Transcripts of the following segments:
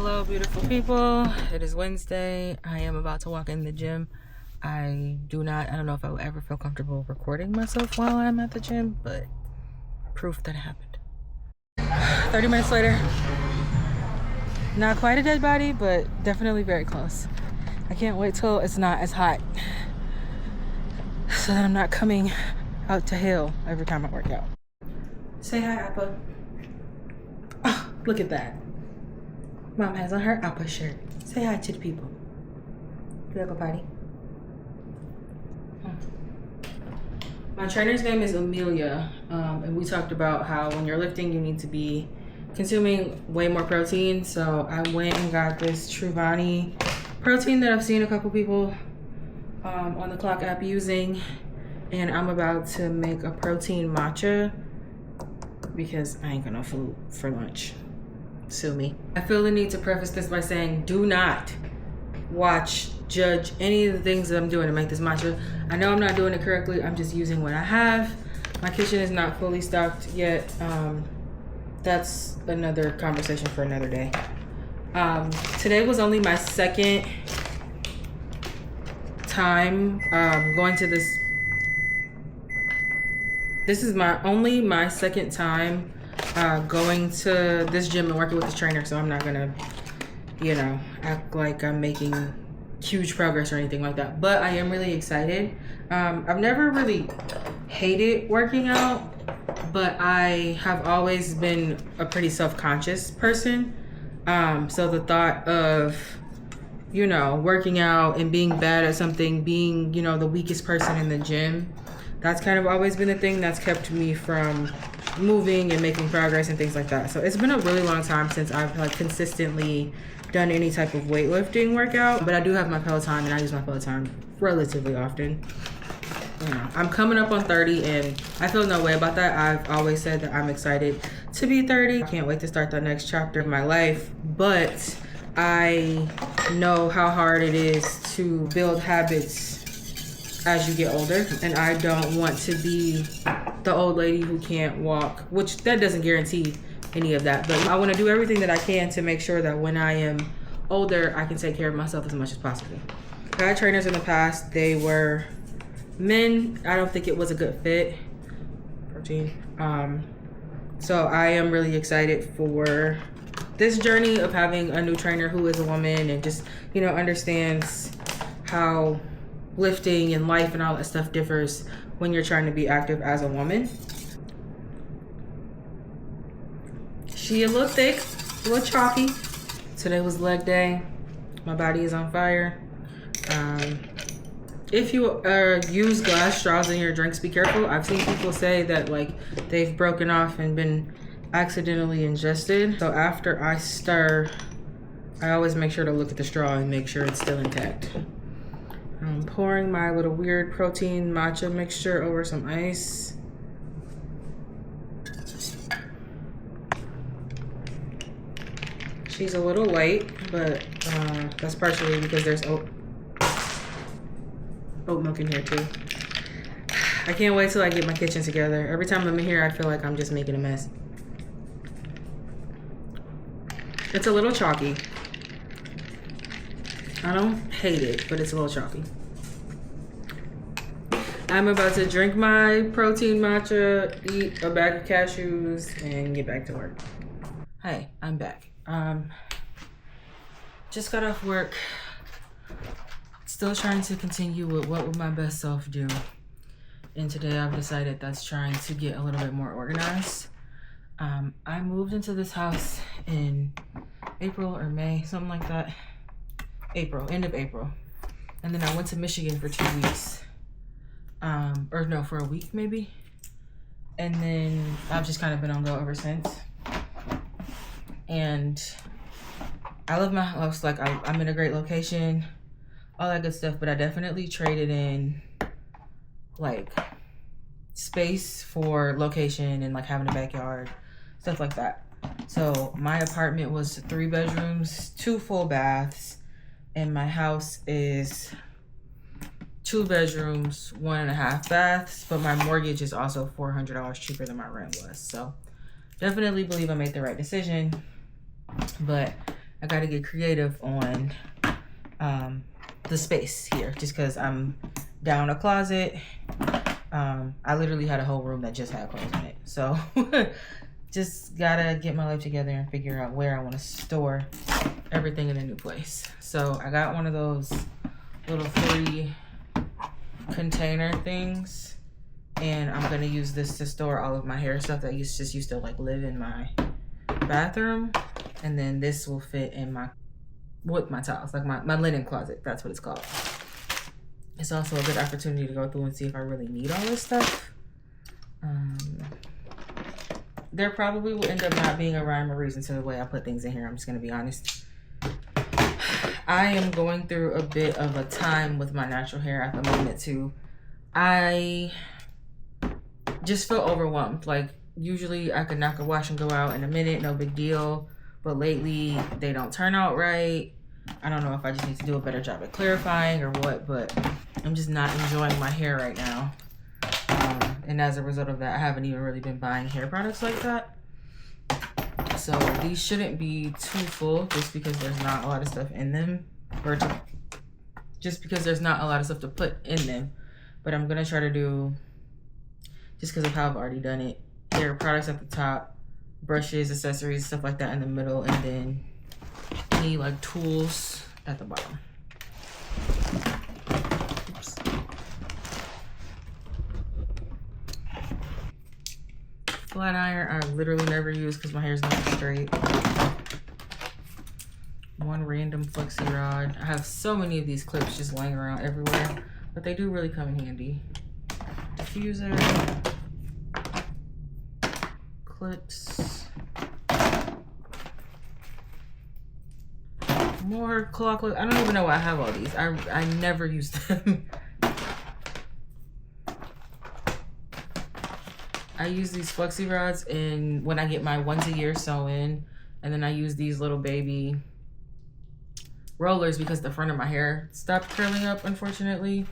Hello beautiful people, it is Wednesday. I am about to walk in the gym. I don't know if I will ever feel comfortable recording myself while I'm at the gym, but proof that it happened. 30 minutes later, not quite a dead body, but definitely very close. I can't wait till it's not as hot so that I'm not coming out to hell every time I work out. Say hi, Appa. Oh, look at that. Mom has on her Appa shirt. Say hi to the people. Do I go potty? My trainer's name is Amelia, and we talked about how when you're lifting, you need to be consuming way more protein. So I went and got this Truvani protein that I've seen a couple people on the Clock app using, and I'm about to make a protein matcha because I ain't got no food for lunch. Sue me. I feel the need to preface this by saying, do not judge any of the things that I'm doing to make this matcha. I know I'm not doing it correctly. I'm just using what I have. My kitchen is not fully stocked yet. That's another conversation for another day. Today was only my second time going to this. This is only my second time going to this gym and working with this trainer, so I'm not gonna, act like I'm making huge progress or anything like that. But I am really excited. I've never really hated working out, but I have always been a pretty self-conscious person. So the thought of, working out and being bad at something, being, the weakest person in the gym, that's kind of always been the thing that's kept me from moving and making progress and things like that. So it's been a really long time since I've consistently done any type of weightlifting workout, but I do have my Peloton and I use my Peloton relatively often. I'm coming up on 30 and I feel no way about that. I've always said that I'm excited to be 30. I can't wait to start the next chapter of my life, but I know how hard it is to build habits as you get older, and I don't want to be the old lady who can't walk, which that doesn't guarantee any of that, but I want to do everything that I can to make sure that when I am older, I can take care of myself as much as possible. I had trainers in the past, they were men. I don't think it was a good fit. Protein. So I am really excited for this journey of having a new trainer who is a woman and just, understands how lifting and life and all that stuff differs when you're trying to be active as a woman. She a little thick, a little chalky. Today was leg day. My body is on fire. If you use glass straws in your drinks, be careful. I've seen people say that they've broken off and been accidentally ingested. So after I stir, I always make sure to look at the straw and make sure it's still intact. I'm pouring my little weird protein matcha mixture over some ice. She's a little light, but that's partially because there's oat milk in here too. I can't wait till I get my kitchen together. Every time I'm in here, I feel like I'm just making a mess. It's a little chalky. I don't hate it, but it's a little chalky. I'm about to drink my protein matcha, eat a bag of cashews, and get back to work. Hey, I'm back. Just got off work. Still trying to continue with what would my best self do. And today I've decided that's trying to get a little bit more organized. I moved into this house in April or May, something like that. End of April. And then I went to Michigan for 2 weeks. Or no, for a week maybe. And then I've just kind of been on go ever since. And I love my house. I'm in a great location, all that good stuff, but I definitely traded in space for location and having a backyard, stuff like that. So my apartment was 3 bedrooms, 2 full baths, and my house is 2 bedrooms, 1.5 baths, but my mortgage is also $400 cheaper than my rent was. So definitely believe I made the right decision, but I got to get creative on the space here, just because I'm down a closet. I literally had a whole room that just had clothes in it. So just gotta get my life together and figure out where I want to store everything in a new place. So I got one of those little 3 container things, and I'm gonna use this to store all of my hair stuff that just used to like live in my bathroom, and then this will fit in with my towels, like my linen closet. That's what it's called. It's also a good opportunity to go through and see if I really need all this stuff. There probably will end up not being a rhyme or reason to the way I put things in here. I'm just gonna be honest. I am going through a bit of a time with my natural hair at the moment too. I just feel overwhelmed. Like usually I could knock a wash and go out in a minute, no big deal. But lately they don't turn out right. I don't know if I just need to do a better job at clarifying or what, but I'm just not enjoying my hair right now. And as a result of that, I haven't even really been buying hair products like that. So these shouldn't be too full just because there's not a lot of stuff in them, or just because there's not a lot of stuff to put in them. But I'm gonna try to do, just because of how I've already done it, hair products at the top, brushes, accessories, stuff like that in the middle, and then any like tools at the bottom. Oops. Flat iron I literally never use because my hair's not straight. One random flexi rod. I have so many of these clips just laying around everywhere, but they do really come in handy. Diffuser, clips, more claw clips. I don't even know why I have all these. I never use them. I use these flexi rods when I get my once a year sew in, and then I use these little baby rollers because the front of my hair stopped curling up, unfortunately.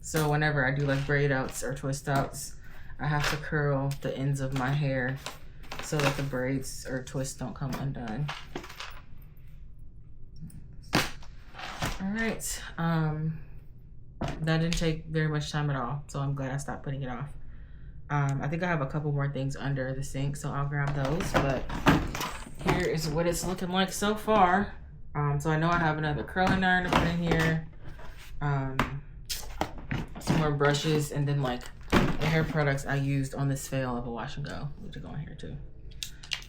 So whenever I do like braid outs or twist outs, I have to curl the ends of my hair so that the braids or twists don't come undone. All right. That didn't take very much time at all, so I'm glad I stopped putting it off. I think I have a couple more things under the sink, so I'll grab those, but here is what it's looking like so far. So I know I have another curling iron to put in here, some more brushes, and then like the hair products I used on this fail of a wash and go, which are going here too.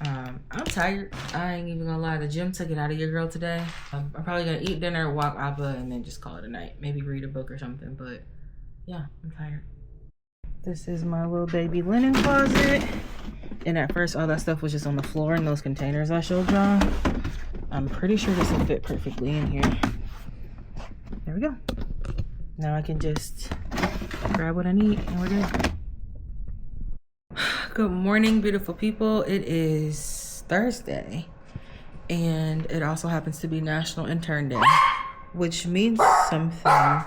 I'm tired. I ain't even gonna lie. The gym took it out of your girl today. I'm probably gonna eat dinner, walk Appa, and then just call it a night. Maybe read a book or something, but yeah, I'm tired. This is my little baby linen closet. And at first, all that stuff was just on the floor in those containers I showed y'all. I'm pretty sure this will fit perfectly in here. There we go. Now I can just grab what I need and we're good. Good morning, beautiful people. It is Thursday, and it also happens to be National Intern Day, which means something.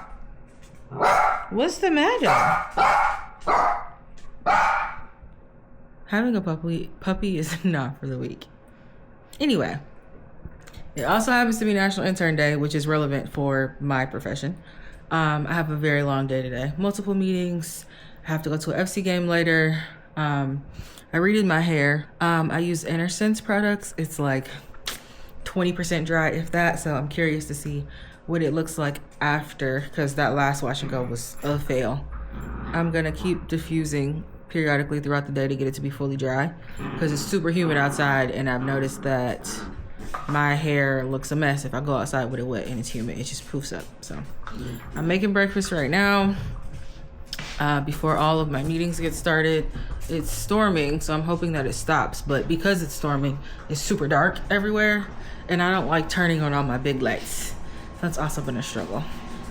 What's the matter? Having a puppy is not for the weak. Anyway, it also happens to be National Intern Day, which is relevant for my profession. I have a very long day today. Multiple meetings. I have to go to an FC game later. I redid my hair. I use Sense products. It's like 20% dry, if that. So I'm curious to see what it looks like after, because that last wash and go was a fail. I'm gonna keep diffusing periodically throughout the day to get it to be fully dry, because it's super humid outside, and I've noticed that my hair looks a mess if I go outside with it wet and it's humid. It just poofs up. So I'm making breakfast right now. Before all of my meetings get started. It's storming, so I'm hoping that it stops, but because it's storming, it's super dark everywhere, and I don't like turning on all my big lights. That's also been a struggle.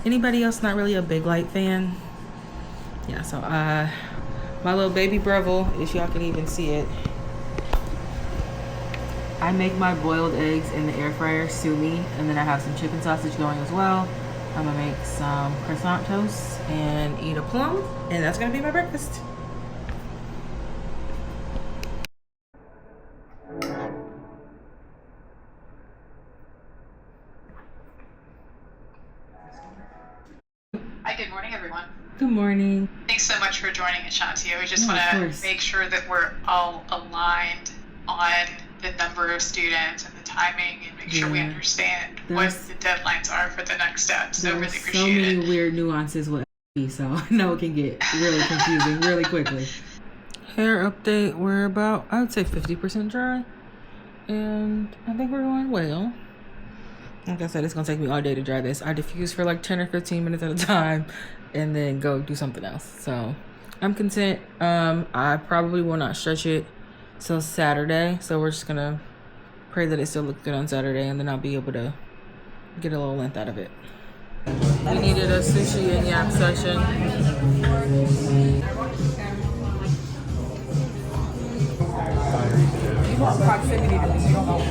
Anybody else not really a big light fan? Yeah, so my little baby Breville, if y'all can even see it, I make my boiled eggs in the air fryer, sous me, and then I have some chicken sausage going as well. I'm gonna make some croissant toast and eat a plum, and that's gonna be my breakfast. Good morning. Thanks so much for joining, Ashanti. We just Yeah, of want to course. make sure that we're all aligned on the number of students and the timing and make sure we Yeah. understand what There's the deadlines are for the next steps. So there's really so appreciate many it. weird nuances with FB, so I know it can get really confusing really quickly. Hair update, we're about, I would say 50% dry. And I think we're going well. Like I said, it's gonna take me all day to dry this. I diffuse for like 10 or 15 minutes at a time and then go do something else. So I'm content. I probably will not stretch it till Saturday. So we're just gonna pray that it still looks good on Saturday and then I'll be able to get a little length out of it. We needed a sushi and yap session. You want proximity to me, you don't want.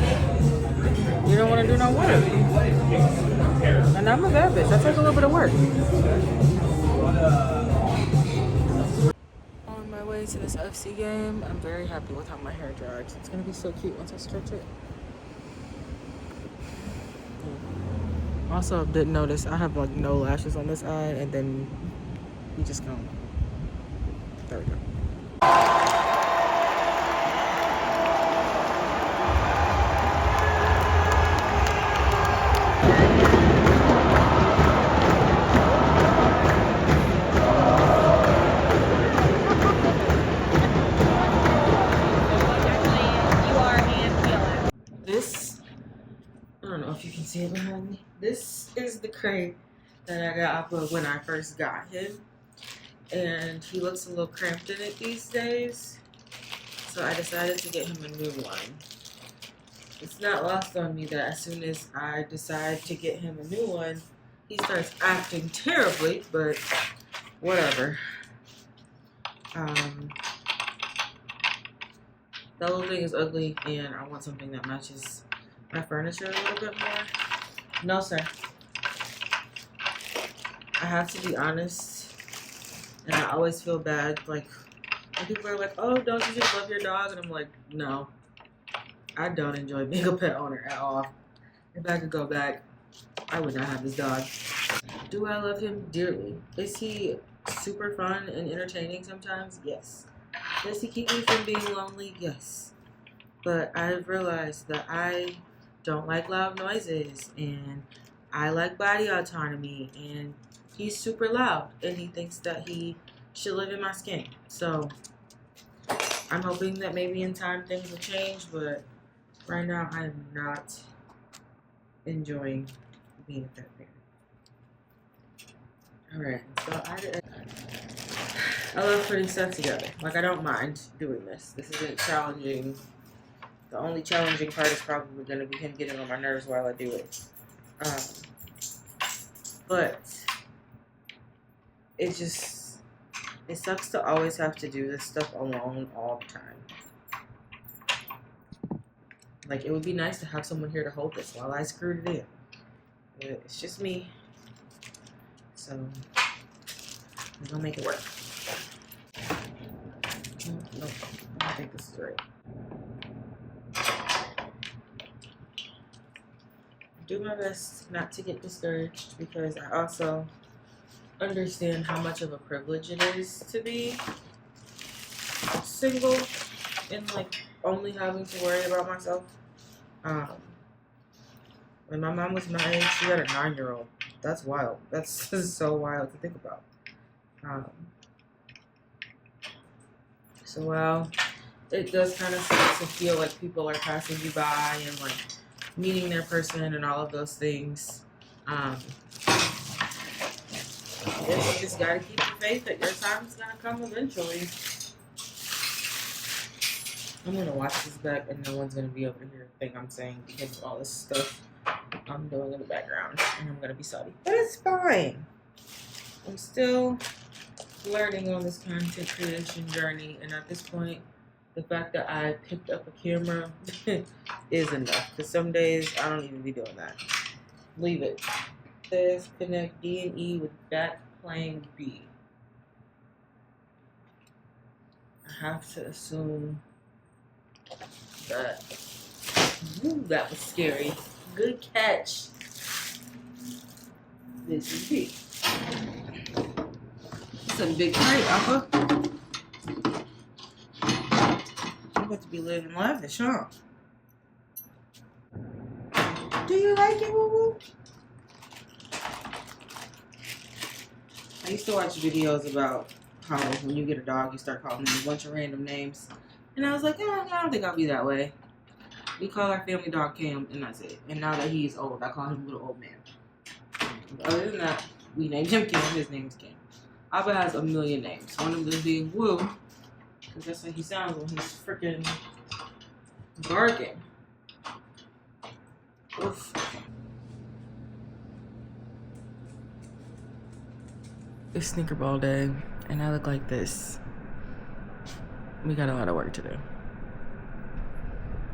You don't want to do no work. And I'm a bad bitch. I take a little bit of work. On my way to this FC game, I'm very happy with how my hair dries. It's gonna be so cute once I stretch it. Also, didn't notice I have like no lashes on this eye, and then you just go. There we go. This, I don't know if you can see it behind me. This is the crate that I got off of when I first got him. And he looks a little cramped in it these days. So I decided to get him a new one. It's not lost on me that as soon as I decide to get him a new one, he starts acting terribly, but whatever. The whole thing is ugly, and I want something that matches my furniture a little bit more. No, sir. I have to be honest, and I always feel bad. Like, when people are like, oh, don't you just love your dog? And I'm like, no. I don't enjoy being a pet owner at all. If I could go back, I would not have this dog. Do I love him dearly? Is he super fun and entertaining sometimes? Yes. Does he keep me from being lonely? Yes. But I've realized that I don't like loud noises and I like body autonomy, and he's super loud and he thinks that he should live in my skin. So I'm hoping that maybe in time things will change, but right now I am not enjoying being a pet parent. Alright, so I love putting stuff together. Like, I don't mind doing this. This isn't challenging. The only challenging part is probably going to be him getting on my nerves while I do it. But it sucks to always have to do this stuff alone all the time. Like, it would be nice to have someone here to hold this while I screwed it in. But it's just me. So, I'm going to make it work. Nope, I don't think this is right. Do my best not to get discouraged, because I also understand how much of a privilege it is to be single and like only having to worry about myself. When my mom was my age, she had a 9-year-old. That's wild. That's so wild to think about. So while it does kind of suck to feel like people are passing you by and like meeting their person and all of those things, I guess you just gotta keep the faith that your time's gonna come eventually. I'm gonna watch this back and no one's gonna be able to hear a thing I'm saying because of all this stuff I'm doing in the background, and I'm gonna be sorry. But it's fine. I'm still learning on this content creation journey, and at this point, the fact that I picked up a camera is enough. Because some days I don't even be doing that. Leave it. It says connect D and E with back plane B. I have to assume that. Ooh, that was scary. Good catch. This is B. It's a big tray, Alpha. I'm about to be living lavish, huh? Do you like it, Woo Woo? I used to watch videos about how when you get a dog, you start calling them a bunch of random names. And I was like, I don't think I'll be that way. We call our family dog Cam, and that's it. And now that he's old, I call him little old man. Other than that, we named him Cam. His name's Cam. Abba has a million names. One of them being Woo, because that's how he sounds when he's freaking barking. Oof. It's sneaker ball day, and I look like this. We got a lot of work to do.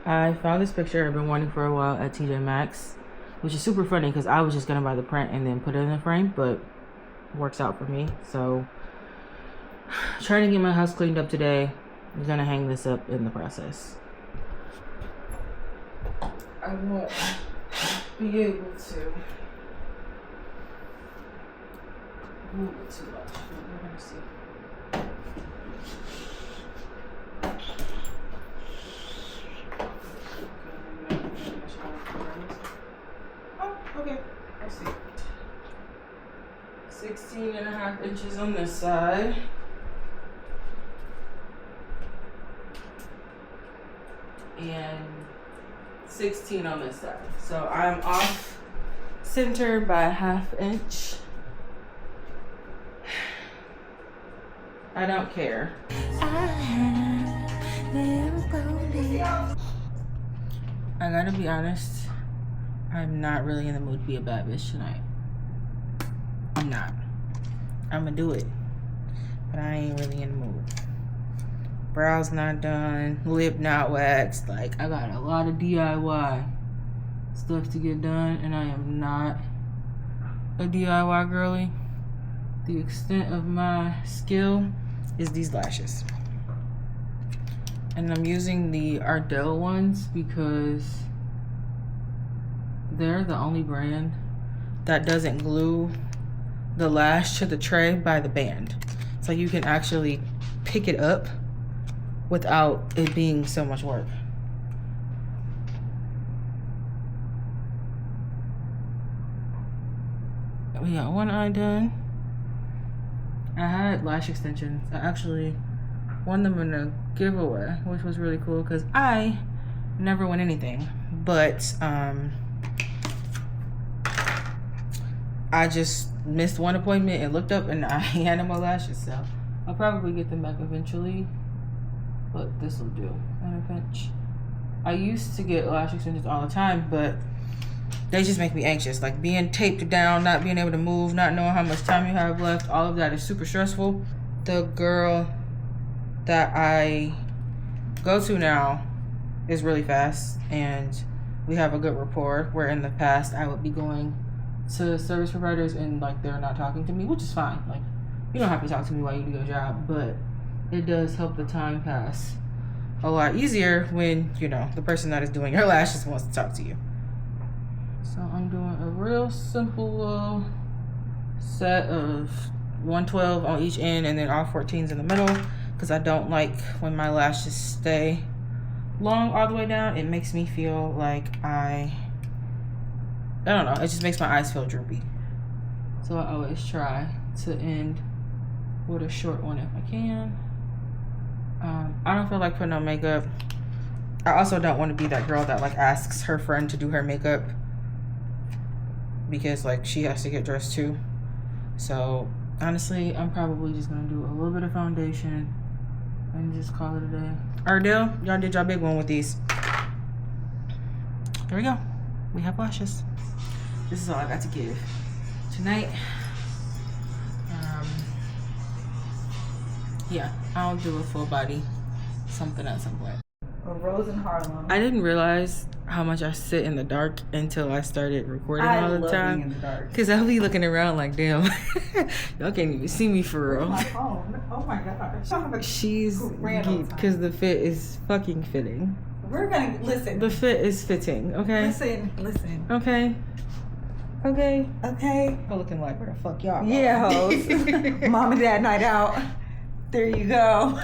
I found this picture I've been wanting for a while at TJ Maxx, which is super funny because I was just gonna buy the print and then put it in the frame, but it works out for me. So, trying to get my house cleaned up today. I'm gonna hang this up in the process. I won't be able to move it too much, but we're gonna see. Oh, okay, I see. 16.5 inches on this side. And 16 on this side. So I'm off center by a ½ inch. I don't care. I gotta be honest, I'm not really in the mood to be a bad bitch tonight. I'm not. I'm gonna do it, but I ain't really in the mood. Brows not done, lip not waxed. Like, I got a lot of DIY stuff to get done, and I am not a DIY girly. The extent of my skill is these lashes. And I'm using the Ardell ones because they're the only brand that doesn't glue the lash to the tray by the band. So you can actually pick it up without it being so much work. We got one eye done. I had lash extensions. I actually won them in a giveaway, which was really cool because I never win anything. But I just missed one appointment and looked up and I had my lashes, so I'll probably get them back eventually. But this will do in a pinch. I used to get lash extensions all the time, but they just make me anxious. Like being taped down, not being able to move, not knowing how much time you have left, all of that is super stressful. The girl that I go to now is really fast and we have a good rapport, where in the past I would be going to service providers and like they're not talking to me, which is fine. Like, you don't have to talk to me while you do your job, but it does help the time pass a lot easier when, you know, the person that is doing your lashes wants to talk to you. So I'm doing a real simple little set of 112 on each end and then all 14s in the middle, because I don't like when my lashes stay long all the way down. It makes me feel like I don't know, it just makes my eyes feel droopy. So I always try to end with a short one if I can. I don't feel like putting on makeup. I also don't want to be that girl that like asks her friend to do her makeup, because like she has to get dressed too. So honestly, I'm probably just gonna do a little bit of foundation and just call it a day. Ardell, y'all did y'all big one with these. There we go. We have lashes. This is all I got to give tonight. Yeah, I'll do a full body something at some point. A Rose in Harlem. I didn't realize how much I sit in the dark until I started recording all the time. In the dark. Cause I'll be looking around like, damn, y'all can't even see me for real. My phone. Oh my gosh. She's geeked because the fit is fucking fitting. We're gonna listen. The fit is fitting, okay? Listen. Okay. Okay. Okay. We're looking like, where the fuck y'all going? Yeah, hoes. Mom and dad night out. There you go.